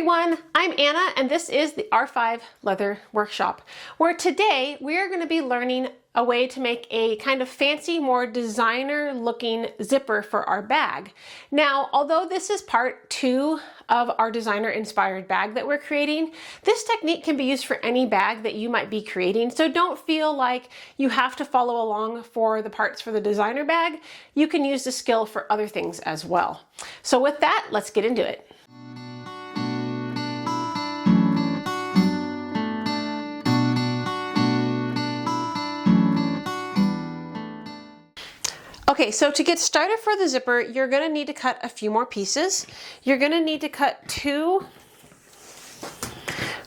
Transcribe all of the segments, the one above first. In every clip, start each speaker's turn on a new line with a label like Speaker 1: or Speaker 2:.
Speaker 1: everyone, I'm Anna and this is the R5 Leather Workshop, where today we are going to be learning a way to make a kind of fancy, more designer looking zipper for our bag. Now, although this is part 2 of our designer-inspired bag that we're creating, this technique can be used for any bag that you might be creating, so don't feel like you have to follow along for the parts for the designer bag. You can use the skill for other things as well. So with that, let's get into it. Okay, so to get started for the zipper, you're going to need to cut a few more pieces. You're going to need to cut two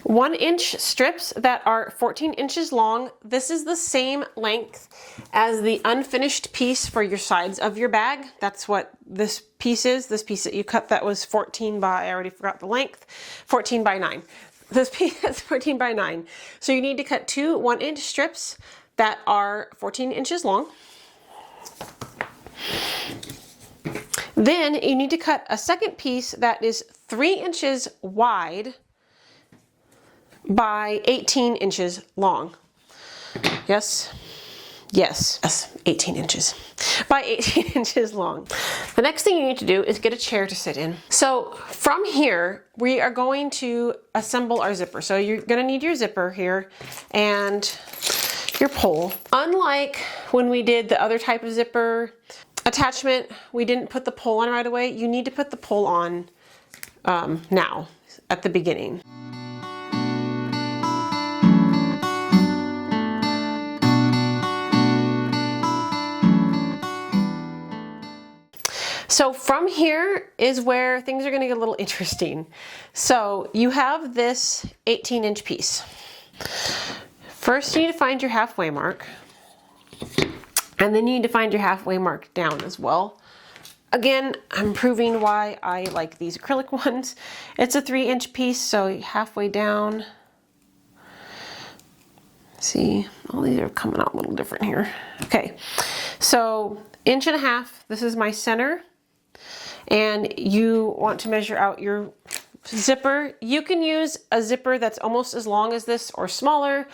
Speaker 1: 1-inch strips that are 14 inches long. This is the same length as the unfinished piece for your sides of your bag. That's what this piece is. This piece that you cut that was 14 by, I already forgot the length, 14 by 9. This piece is 14 by 9. So you need to cut two 1-inch strips that are 14 inches long. Then you need to cut a second piece that is 3 inches wide by 18 inches long. Yes, 18 inches by 18 inches long. The next thing you need to do is get a chair to sit in. So from here, we are going to assemble our zipper. So you're going to need your zipper here and your pole. Unlike when we did the other type of zipper attachment, we didn't put the pole on right away. You need to put the pole on now, at the beginning. So from here is where things are going to get a little interesting. So you have this 18-inch piece. First, you need to find your halfway mark. And then you need to find your halfway mark down as well. Again, I'm proving why I like these acrylic ones. It's a 3-inch piece, so halfway down. See, all these are coming out a little different here. Okay, so 1.5 inches, this is my center. And you want to measure out your zipper. You can use a zipper that's almost as long as this or smaller.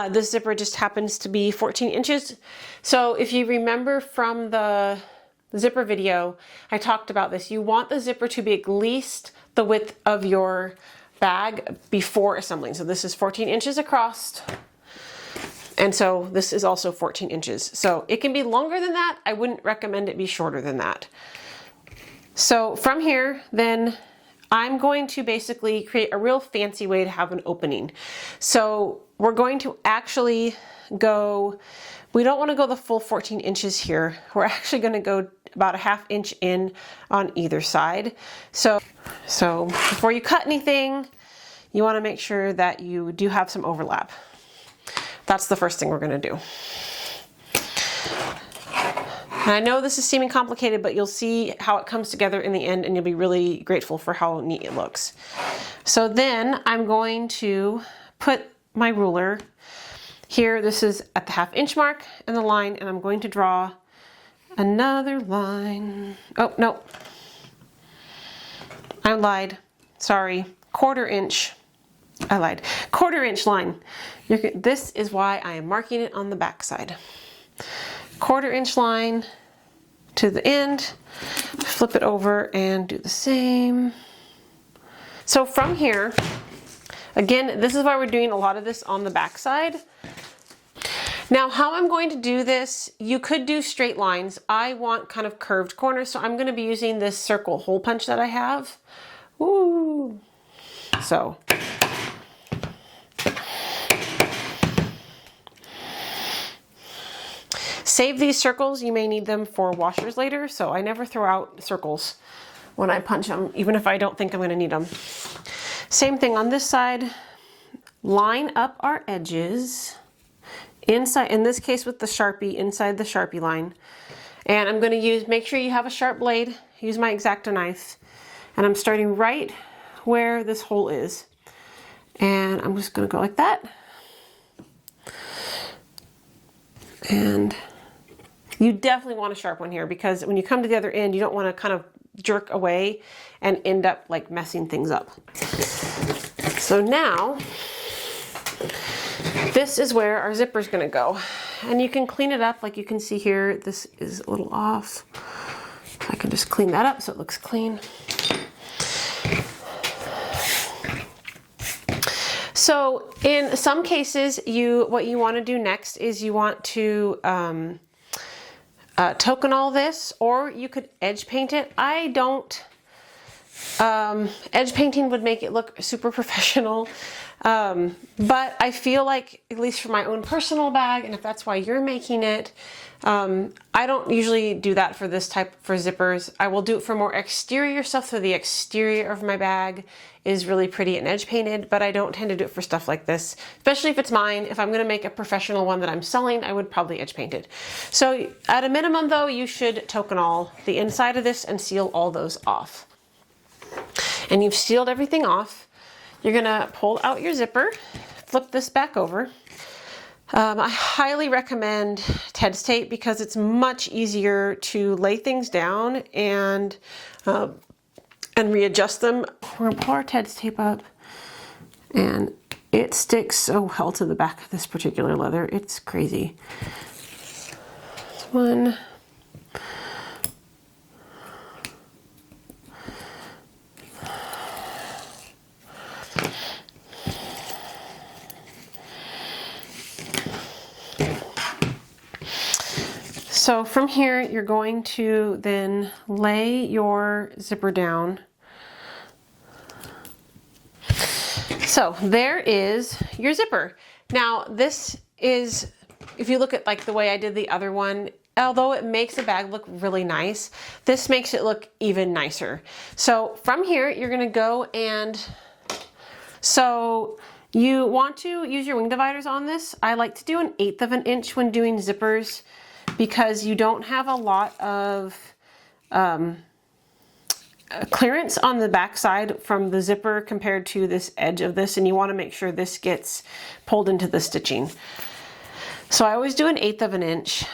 Speaker 1: This zipper just happens to be 14 inches. So if you remember from the zipper video, I talked about this. You want the zipper to be at least the width of your bag before assembling. So this is 14 inches across. And so this is also 14 inches. So it can be longer than that. I wouldn't recommend it be shorter than that. So from here, then I'm going to basically create a real fancy way to have an opening. So we're going to actually go, we don't want to go the full 14 inches here. We're actually going to go about 1/2 inch in on either side. So before you cut anything, you want to make sure that you do have some overlap. That's the first thing we're going to do. And I know this is seeming complicated, but you'll see how it comes together in the end and you'll be really grateful for how neat it looks. So then I'm going to put my ruler here. This is at the 1/2 inch mark and the line, and I'm going to draw another line. Oh, no. I lied. Sorry. 1/4 inch. I lied. 1/4 inch line. This is why I am marking it on the back side. 1/4 inch line to the end, flip it over and do the same. So from here, again, this is why we're doing a lot of this on the back side. Now how I'm going to do this, you could do straight lines. I want kind of curved corners, so I'm going to be using this circle hole punch that I have. Woo! So save these circles. You may need them for washers later, so I never throw out circles when I punch them, even if I don't think I'm going to need them. Same thing on this side. Line up our edges inside, in this case with the Sharpie, inside the Sharpie line. And I'm going to make sure you have a sharp blade, use my X-Acto knife. And I'm starting right where this hole is. And I'm just going to go like that. And you definitely want a sharp one here, because when you come to the other end, you don't want to kind of jerk away and end up like messing things up. So now, this is where our zipper is going to go. And you can clean it up like you can see here. This is a little off. I can just clean that up so it looks clean. So in some cases, what you want to do next is you want to token all this, or you could edge paint it. I don't. Edge painting would make it look super professional, but I feel like, at least for my own personal bag, and if that's why you're making it, I don't usually do that for this type for zippers. I will do it for more exterior stuff, so the exterior of my bag is really pretty and edge painted, but I don't tend to do it for stuff like this, especially if it's mine. If I'm going to make a professional one that I'm selling, I would probably edge paint it. So at a minimum though, you should token all the inside of this and seal all those off. And you've sealed everything off. You're gonna pull out your zipper, flip this back over. I highly recommend TED's tape because it's easier to lay things down and readjust them. We're gonna pull our TED's tape up, and it sticks so well to the back of this particular leather. It's crazy. This one. So from here, you're going to then lay your zipper down. So there is your zipper. Now this is, if you look at like the way I did the other one, although it makes the bag look really nice, this makes it look even nicer. So from here, you're gonna go and, so you want to use your wing dividers on this. I like to do 1/8 of an inch when doing zippers, because you don't have a lot of clearance on the back side from the zipper compared to this edge of this, and you want to make sure this gets pulled into the stitching. So I always do 1/8 of an inch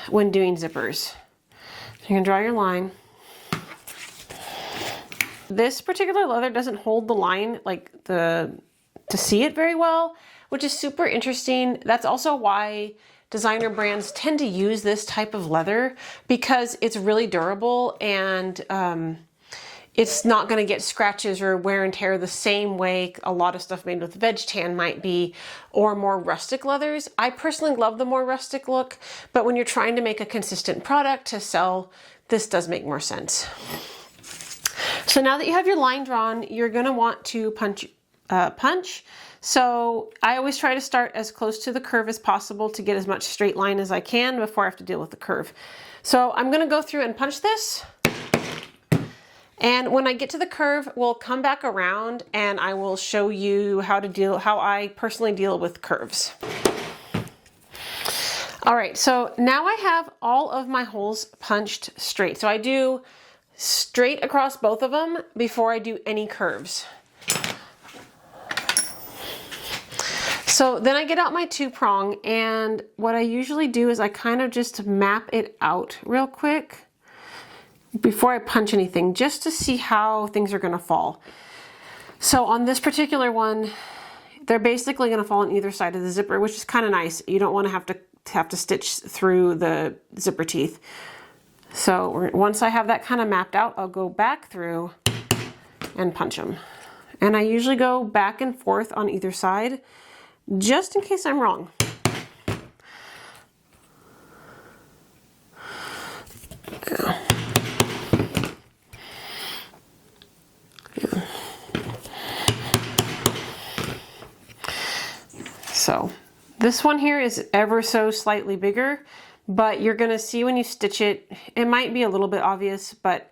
Speaker 1: when doing zippers. You're going to draw your line. This particular leather doesn't hold the line to see it very well, which is super interesting. That's also why designer brands tend to use this type of leather, because it's really durable and it's not going to get scratches or wear and tear the same way a lot of stuff made with veg tan might be, or more rustic leathers. I personally love the more rustic look, but when you're trying to make a consistent product to sell, this does make more sense. So now that you have your line drawn, you're going to want to punch. So I always try to start as close to the curve as possible to get as much straight line as I can before I have to deal with the curve. So I'm going to go through and punch this. And when I get to the curve, we'll come back around and I will show you how I personally deal with curves. All right, so now I have all of my holes punched straight. So I do straight across both of them before I do any curves. So then I get out my 2-prong, and what I usually do is I kind of just map it out real quick before I punch anything, just to see how things are going to fall. So on this particular one, they're basically going to fall on either side of the zipper, which is kind of nice. You don't want to have to stitch through the zipper teeth. So once I have that kind of mapped out, I'll go back through and punch them. And I usually go back and forth on either side, just in case I'm wrong. Yeah. So this one here is ever so slightly bigger, but you're gonna see when you stitch it, it might be a little bit obvious, but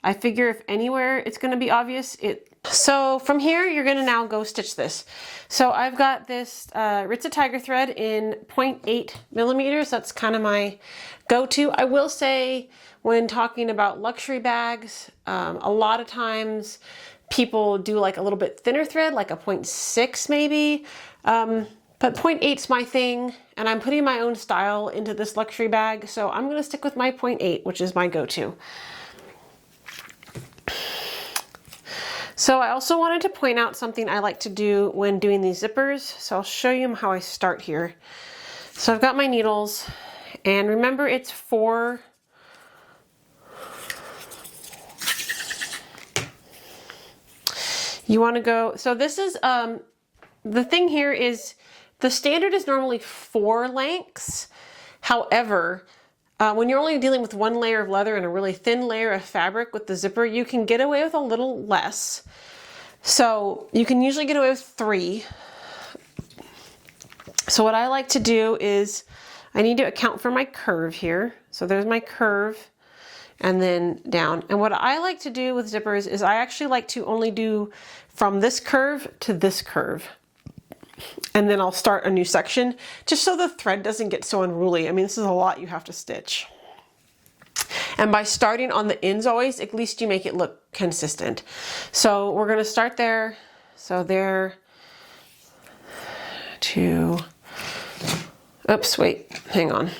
Speaker 1: I figure if anywhere it's gonna be obvious, So from here, you're gonna now go stitch this. So I've got this Ritza Tiger thread in 0.8 millimeters. That's kind of my go-to. I will say, when talking about luxury bags, a lot of times people do like a little bit thinner thread, like a 0.6 maybe. But 0.8's my thing, and I'm putting my own style into this luxury bag, so I'm gonna stick with my 0.8, which is my go-to. So I also wanted to point out something I like to do when doing these zippers. So I'll show you how I start here. So I've got my needles, and remember it's 4. You want to go, so this is, the thing here is the standard is normally 4 lengths. However, when you're only dealing with 1 layer of leather and a really thin layer of fabric with the zipper, you can get away with a little less. So you can usually get away with 3. So what I like to do is I need to account for my curve here. So there's my curve and then down. And what I like to do with zippers is I actually like to only do from this curve to this curve. And then I'll start a new section just so the thread doesn't get so unruly. I mean, this is a lot you have to stitch. And by starting on the ends always, at least you make it look consistent. So we're gonna start there. So there, 2, oops, wait, hang on.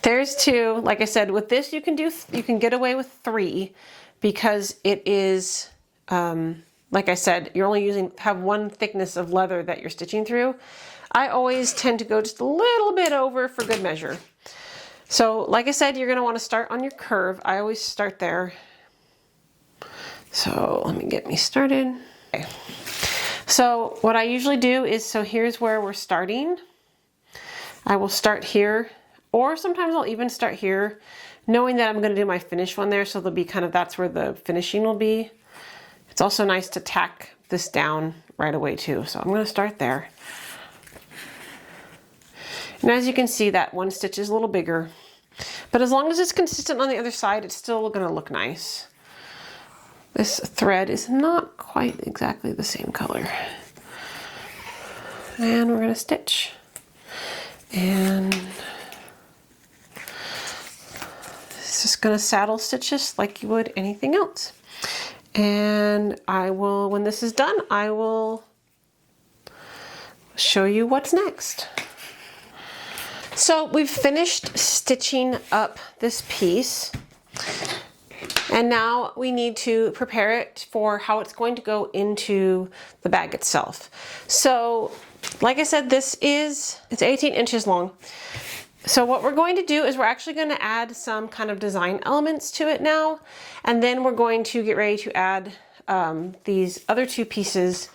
Speaker 1: There's 2. Like I said, with this you can get away with 3 because it is, like I said, you're only have 1 thickness of leather that you're stitching through. I always tend to go just a little bit over for good measure. So like I said, you're gonna wanna start on your curve. I always start there. So let me get me started. Okay. So what I usually do is, so here's where we're starting. I will start here, or sometimes I'll even start here, knowing that I'm gonna do my finish one there, so there'll be kind of, that's where the finishing will be. It's also nice to tack this down right away too. So I'm gonna start there. And as you can see, that 1 stitch is a little bigger, but as long as it's consistent on the other side, it's still gonna look nice. This thread is not quite exactly the same color. And we're gonna stitch. And it's just gonna saddle stitch this like you would anything else. And I will, when this is done, I will show you what's next. So we've finished stitching up this piece, and now we need to prepare it for how it's going to go into the bag itself. So like I said, it's 18 inches long. So what we're going to do is we're actually going to add some kind of design elements to it now, and then we're going to get ready to add these other 2 pieces,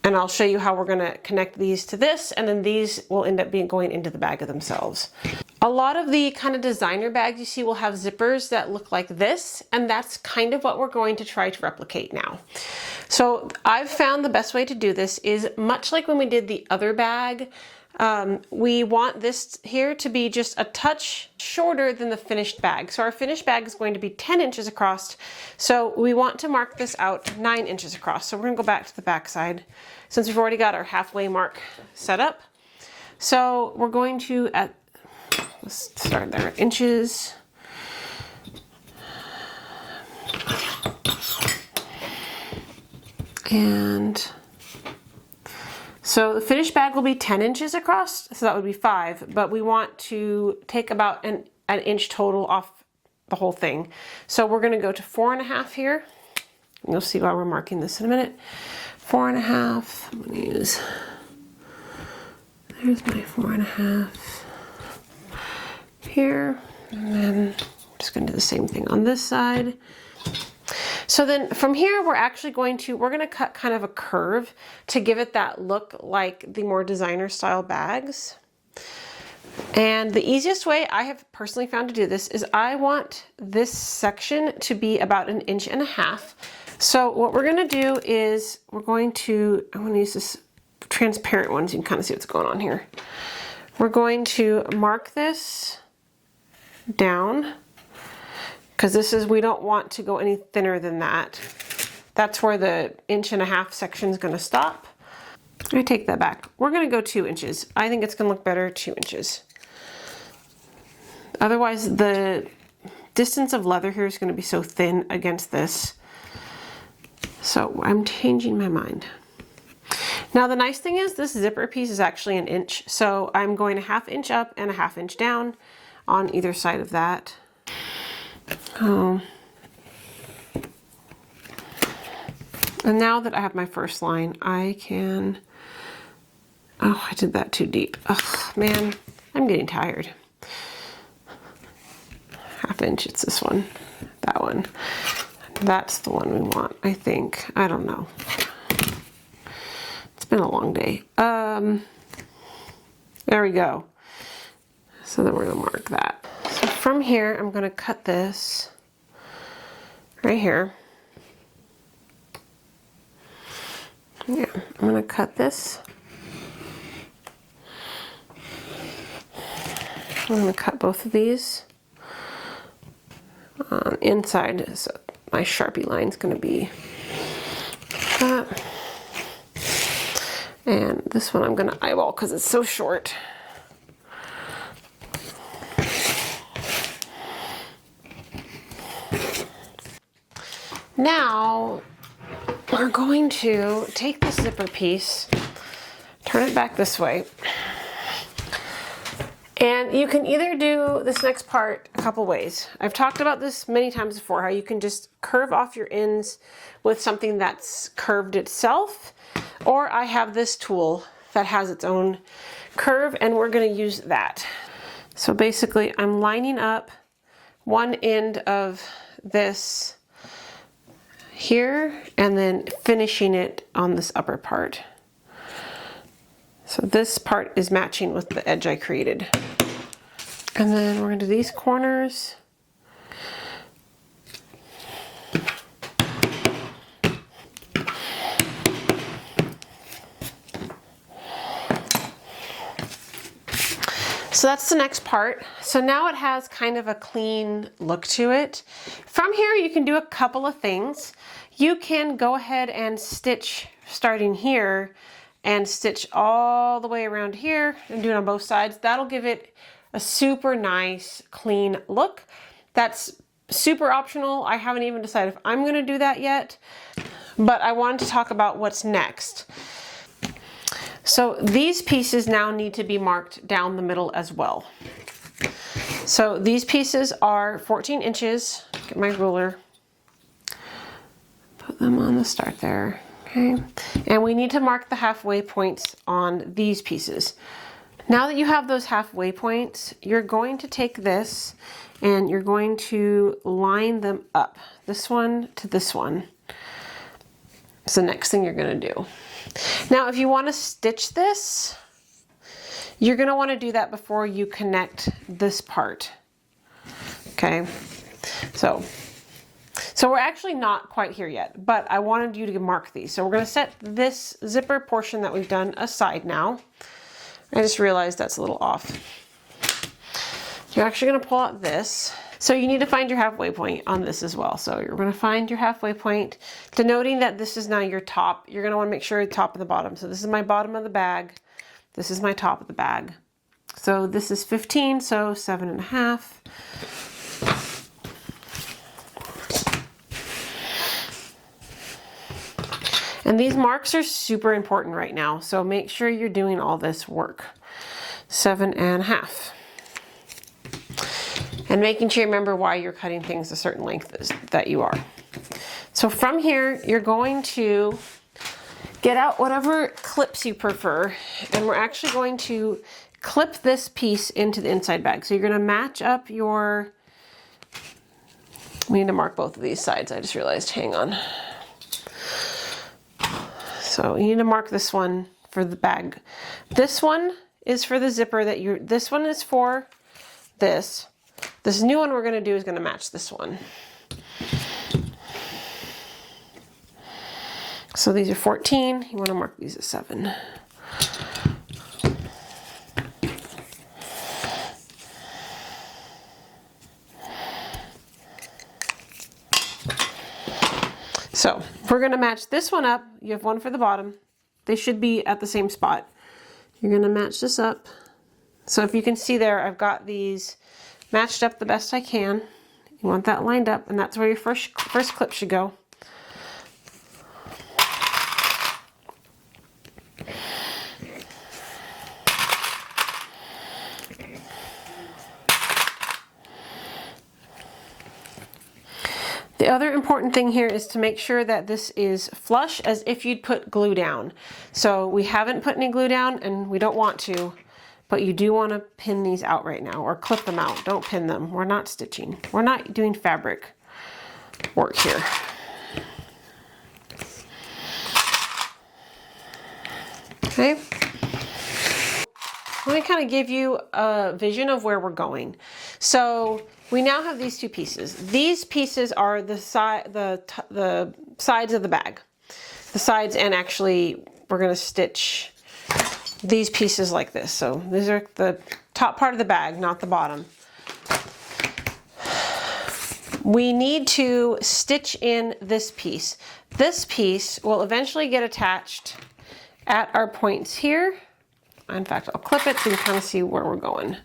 Speaker 1: and I'll show you how we're going to connect these to this, and then these will end up going into the bag of themselves. A lot of the kind of designer bags you see will have zippers that look like this, and that's kind of what we're going to try to replicate now. So I've found the best way to do this is much like when we did the other bag. We want this here to be just a touch shorter than the finished bag. So our finished bag is going to be 10 inches across. So we want to mark this out 9 inches across. So we're gonna go back to the back side since we've already got our halfway mark set up. So we're going to, let's start there, inches. And so the finished bag will be 10 inches across, so that would be 5, but we want to take about an inch total off the whole thing. So we're gonna go to 4.5 here. You'll see why we're marking this in a minute. 4.5, I'm gonna use, there's my 4.5 here, and then I'm just gonna do the same thing on this side. So then from here, we're gonna cut kind of a curve to give it that look like the more designer style bags. And the easiest way I have personally found to do this is I want this section to be about 1.5 inches. So what we're gonna do is I'm gonna use this transparent one so you can kind of see what's going on here. We're going to mark this down, because we don't want to go any thinner than that. That's where the 1.5 inch section is gonna stop. I take that back. We're gonna go 2 inches. I think it's gonna look better 2 inches. Otherwise, the distance of leather here is gonna be so thin against this. So I'm changing my mind. Now the nice thing is this zipper piece is actually 1 inch. So I'm going 1/2 inch up and 1/2 inch down on either side of that. Oh. And now that I have my first line, I can, oh, I did that too deep. Oh, man, I'm getting tired. Half inch, it's this one, that one. That's the one we want, I think. I don't know. It's been a long day. There we go. So then we're gonna mark that. So from here, I'm gonna cut this right here. Yeah, I'm gonna cut this. I'm gonna cut both of these inside. So my Sharpie line's gonna be that. And this one I'm gonna eyeball because it's so short. Now we're going to take this zipper piece, turn it back this way. And you can either do this next part a couple ways. I've talked about this many times before, how you can just curve off your ends with something that's curved itself, or I have this tool that has its own curve and we're gonna use that. So basically I'm lining up one end of this here and then finishing it on this upper part. So this part is matching with the edge I created. And then we're going to do these corners. So that's the next part. So now it has kind of a clean look to it. From here you can do a couple of things. You can go ahead and stitch starting here and stitch all the way around here and do it on both sides. That'll give it a super nice clean look. That's super optional. I haven't even decided if I'm gonna do that yet, but I wanted to talk about what's next. So these pieces now need to be marked down the middle as well. So these pieces are 14 inches. Get my ruler, put them on the start there, okay? And we need to mark the halfway points on these pieces. Now that you have those halfway points, you're going to take this and you're going to line them up. This one to this one. It's the next thing you're gonna do. Now, if you want to stitch this, you're going to want to do that before you connect this part. Okay, so we're actually not quite here yet, but I wanted you to mark these. So we're going to set this zipper portion that we've done aside now. I just realized that's a little off. You're actually going to pull out this. So you need to find your halfway point on this as well. So you're going to find your halfway point, denoting that this is now your top. You're going to want to make sure the top and the bottom. So this is my bottom of the bag. This is my top of the bag. So this is 15, so 7.5. And these marks are super important right now. So make sure you're doing all this work. 7.5. And making sure you remember why you're cutting things a certain length that you are. So from here, you're going to get out whatever clips you prefer, and we're actually going to clip this piece into the inside bag. So you're going to match up your, we need to mark both of these sides, I just realized, hang on. So you need to mark this one for the bag. This one is for the zipper that you're, this one is for this. This new one we're going to do is going to match this one. So these are 14. You want to mark these as 7. So we're going to match this one up. You have one for the bottom. They should be at the same spot. You're going to match this up. So if you can see there, I've got these matched up the best I can. You want that lined up, and that's where your first clip should go. The other important thing here is to make sure that this is flush as if you'd put glue down. So we haven't put any glue down and we don't want to, but you do want to pin these out right now or clip them out. Don't pin them. We're not stitching. We're not doing fabric work here. Okay. Let me kind of give you a vision of where we're going. So we now have these two pieces. These pieces are the sides of the bag. The sides, and actually we're going to stitch these pieces like this. So these are the top part of the bag, not the bottom. We need to stitch in this piece. This piece will eventually get attached at our points here. In fact, I'll clip it so you can kind of see where we're going.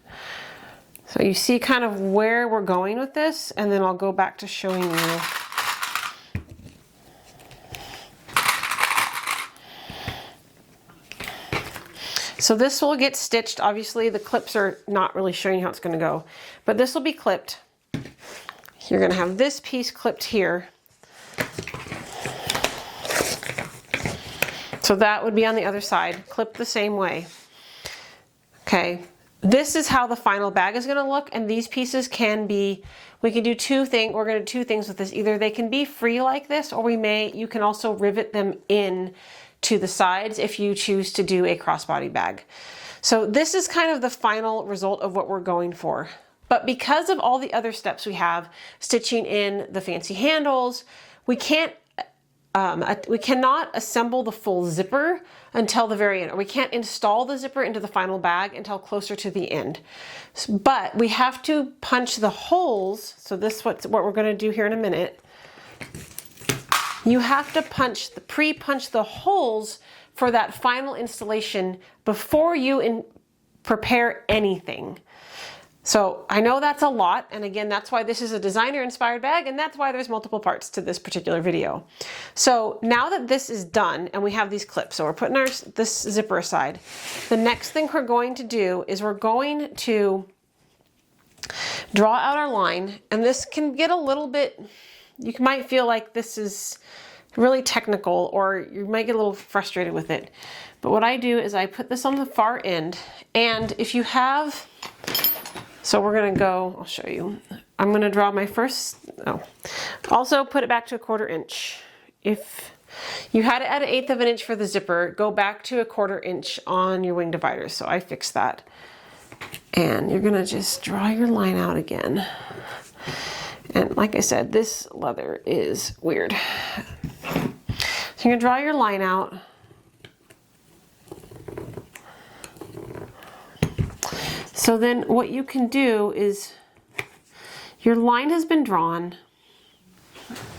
Speaker 1: So you see kind of where we're going with this, and then I'll go back to showing you. So this will get stitched. Obviously the clips are not really showing you how it's going to go, but this will be clipped. You're going to have this piece clipped here. So that would be on the other side, clipped the same way. Okay, this is how the final bag is going to look, and these pieces can be, we can do we're going to do two things with this. Either they can be free like this, or you can also rivet them in to the sides if you choose to do a crossbody bag. So this is kind of the final result of what we're going for. But because of all the other steps we have, stitching in the fancy handles, we cannot assemble the full zipper until the very end, or we can't install the zipper into the final bag until closer to the end. But we have to punch the holes. So this is what we're going to do here in a minute. You have to pre-punch the holes for that final installation before you prepare anything. So I know that's a lot, and again, that's why this is a designer-inspired bag, and that's why there's multiple parts to this particular video. So now that this is done, and we have these clips, so we're putting this zipper aside, the next thing we're going to do is we're going to draw out our line, and this can get a little bit, you might feel like this is really technical, or you might get a little frustrated with it. But what I do is I put this on the far end, and if you have, so we're gonna go, I'll show you. I'm gonna draw my first, also put it back to 1/4 inch. If you had it at 1/8 of an inch for the zipper, go back to 1/4 inch on your wing dividers. So I fixed that. And you're gonna just draw your line out again. And like I said, this leather is weird. So you're gonna draw your line out. So then what you can do is, your line has been drawn.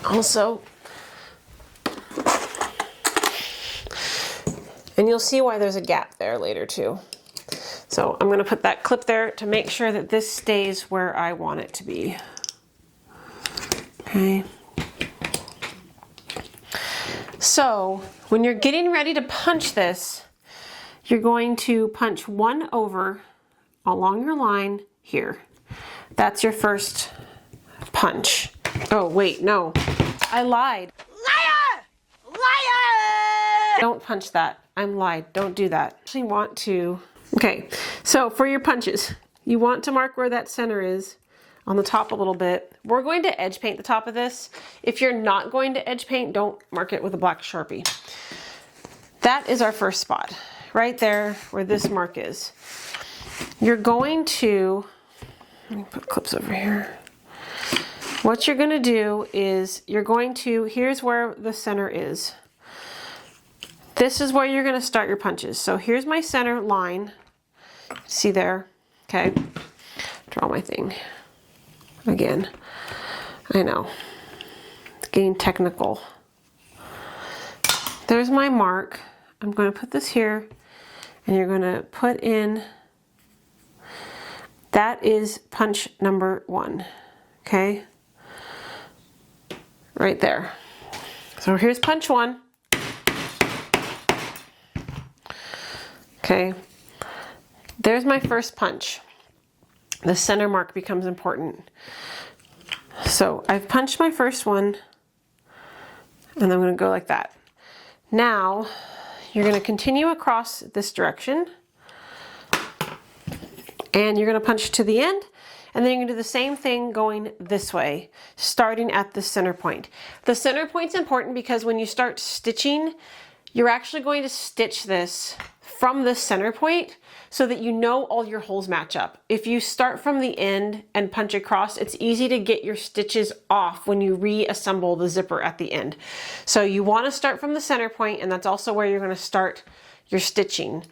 Speaker 1: Also, and you'll see why there's a gap there later too. So I'm going to put that clip there to make sure that this stays where I want it to be. Okay. So when you're getting ready to punch this, you're going to punch one over along your line here. That's your first punch. Oh wait, no, I lied. Liar! Liar! Don't punch that. I'm lied. Don't do that. Actually want to. Okay, so for your punches, you want to mark where that center is on the top a little bit. We're going to edge paint the top of this. If you're not going to edge paint, don't mark it with a black Sharpie. That is our first spot, right there where this mark is. You're going to, let me put clips over here. What you're going to do is you're going to, here's where the center is. This is where you're going to start your punches. So here's my center line. See there? Okay. Draw my thing. Again, I know. It's getting technical. There's my mark. I'm going to put this here, and you're going to put in, that is punch number 1, okay? Right there. So here's punch 1. Okay, there's my first punch. The center mark becomes important. So I've punched my first one, and I'm going to go like that. Now you're going to continue across this direction, and you're going to punch to the end, and then you're going to do the same thing going this way, starting at the center point. The center point's important because when you start stitching, you're actually going to stitch this from the center point so that you know all your holes match up. If you start from the end and punch across, it's easy to get your stitches off when you reassemble the zipper at the end. So you want to start from the center point, and that's also where you're going to start your stitching.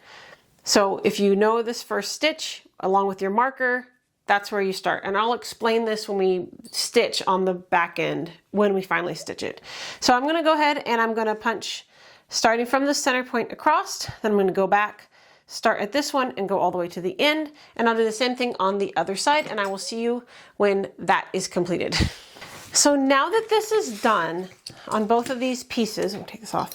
Speaker 1: So if you know this first stitch along with your marker, that's where you start. And I'll explain this when we stitch on the back end, when we finally stitch it. So I'm going to go ahead and I'm going to punch starting from the center point across, then I'm going to go back, start at this one and go all the way to the end, and I'll do the same thing on the other side, and I will see you when that is completed. So now that this is done on both of these pieces, I'm going to take this off.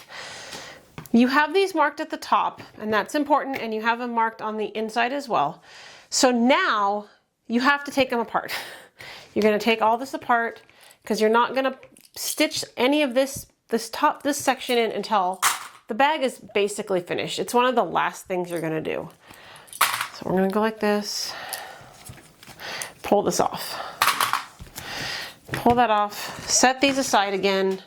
Speaker 1: You have these marked at the top, and that's important, and you have them marked on the inside as well. So now you have to take them apart. You're going to take all this apart because you're not going to stitch any of this section in until the bag is basically finished. It's one of the last things you're going to do. So we're going to go like this, pull this off, pull that off, set these aside again.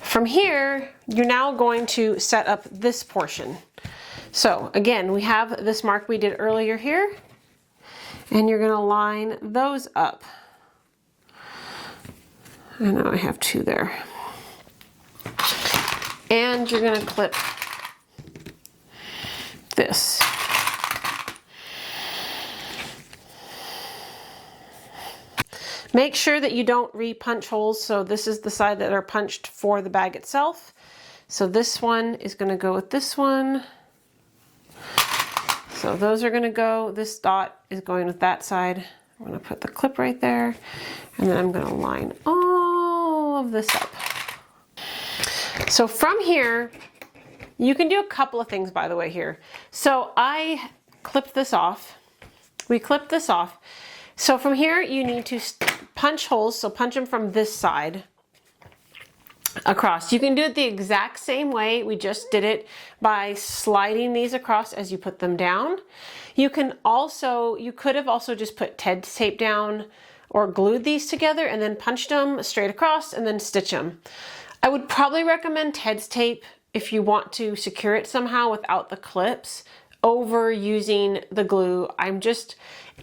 Speaker 1: From here, you're now going to set up this portion. So again, we have this mark we did earlier here, and you're going to line those up. I know I have two there. And you're going to clip this. Make sure that you don't re-punch holes. So this is the side that are punched for the bag itself. So this one is going to go with this one. So those are going to go, this dot is going with that side. I'm going to put the clip right there, and then I'm going to line all of this up. So from here, you can do a couple of things, by the way, here. So I clipped this off. We clipped this off. So from here, you need to punch holes. So punch them from this side across. You can do it the exact same way we just did it by sliding these across as you put them down. You could have also just put TED's tape down or glued these together and then punched them straight across and then stitch them. I would probably recommend TED's tape if you want to secure it somehow without the clips over using the glue.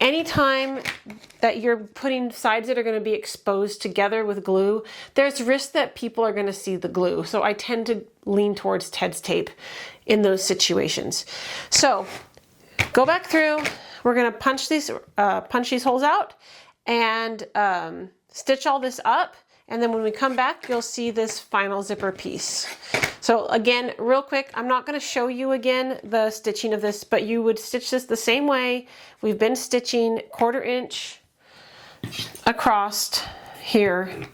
Speaker 1: Anytime that you're putting sides that are going to be exposed together with glue, there's risk that people are going to see the glue. So I tend to lean towards TED's tape in those situations. So go back through, we're going to punch these holes out and stitch all this up. And then when we come back, you'll see this final zipper piece. So again, real quick, I'm not going to show you again the stitching of this, but you would stitch this the same way we've been stitching, 1/4 inch across here.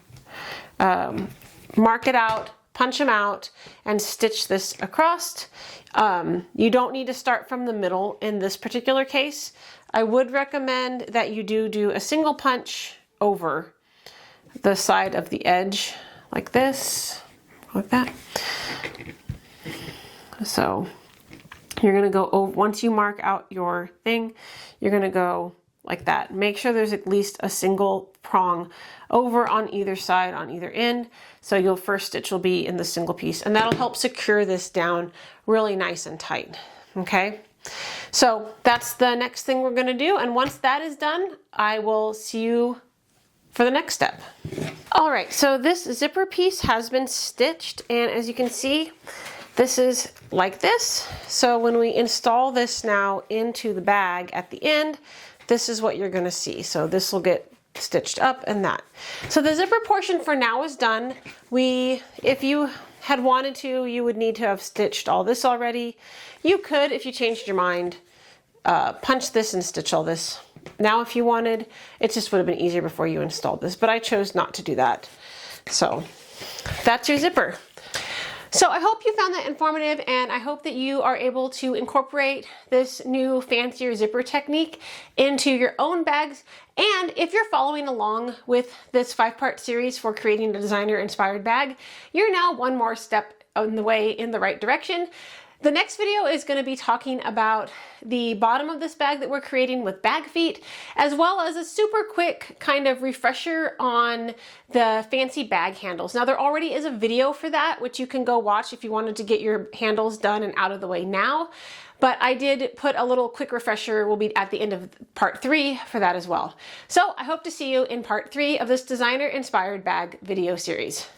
Speaker 1: Mark it out, punch them out, and stitch this across. You don't need to start from the middle in this particular case. I would recommend that you do a single punch over the side of the edge like this, like that. So you're going to go over, once you mark out your thing, you're going to go like that. Make sure there's at least a single prong over on either side, on either end. So your first stitch will be in the single piece, and that'll help secure this down really nice and tight. Okay. So that's the next thing we're going to do. And once that is done, I will see you for the next step. All right, so this zipper piece has been stitched, and as you can see, this is like this. So when we install this now into the bag at the end, this is what you're gonna see. So this will get stitched up and that. So the zipper portion for now is done. If you had wanted to, you would need to have stitched all this already. You could, if you changed your mind, punch this and stitch all this. Now, if you wanted, it just would have been easier before you installed this, but I chose not to do that. So that's your zipper. So I hope you found that informative, and I hope that you are able to incorporate this new fancier zipper technique into your own bags. And if you're following along with this 5-part series for creating a designer-inspired bag, you're now one more step on the way in the right direction. The next video is going to be talking about the bottom of this bag that we're creating with bag feet, as well as a super quick kind of refresher on the fancy bag handles. Now there already is a video for that, which you can go watch if you wanted to get your handles done and out of the way now. But I did put a little quick refresher, will be at the end of part 3 for that as well. So I hope to see you in part 3 of this designer-inspired bag video series.